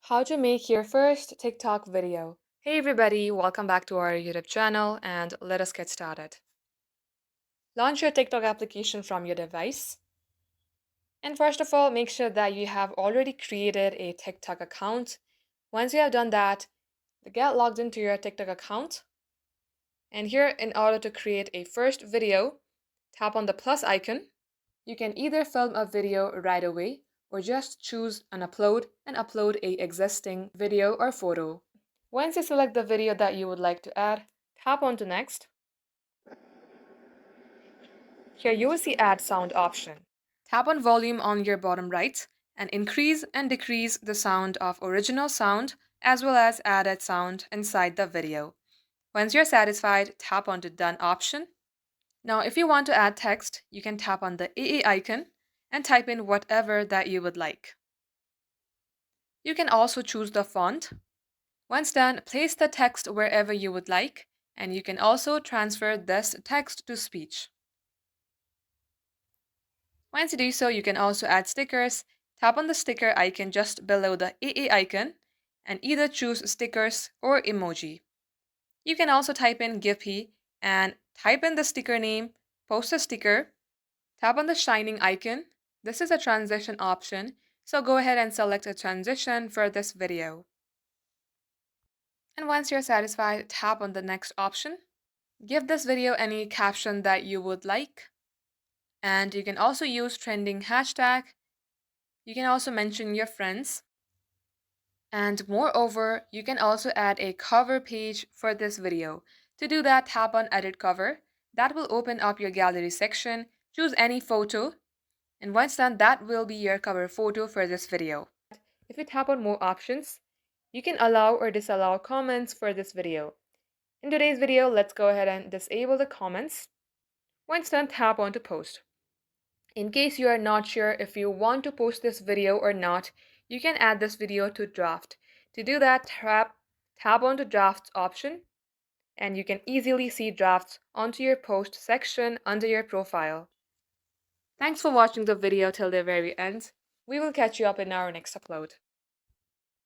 How to make your first TikTok video. Hey everybody, welcome back to our YouTube channel and let us get started. Launch your TikTok application from your device. And first of all, make sure that you have already created a TikTok account. Once you have done that, get logged into your TikTok account. And here, in order to create a first video, tap on the plus icon. You can either film a video right away or just choose an upload and upload a existing video or photo. Once you select the video that you would like to add, tap on to next. Here you will see add sound option. Tap on volume on your bottom right and increase and decrease the sound of original sound as well as added sound inside the video. Once you're satisfied, tap on to done option. Now if you want to add text, you can tap on the AA icon and type in whatever that you would like. You can also choose the font. Once done, place the text wherever you would like, and you can also transfer this text to speech. Once you do so, you can also add stickers. Tap on the sticker icon just below the AA icon and either choose stickers or emoji. You can also type in Giphy and type in the sticker name, post a sticker, tap on the shining icon. This is a transition option, so go ahead and select a transition for this video. And once you're satisfied, tap on the next option. Give this video any caption that you would like. And you can also use trending hashtag. You can also mention your friends. And moreover, you can also add a cover page for this video. To do that, tap on edit cover. That will open up your gallery section. Choose any photo. And once done, that will be your cover photo for this video. If you tap on more options, you can allow or disallow comments for this video. In today's video, let's go ahead and disable the comments. Once done, tap on to post. In case you are not sure if you want to post this video or not, you can add this video to draft. To do that, tap on the drafts option and you can easily see drafts onto your post section under your profile. Thanks for watching the video till the very end. We will catch you up in our next upload.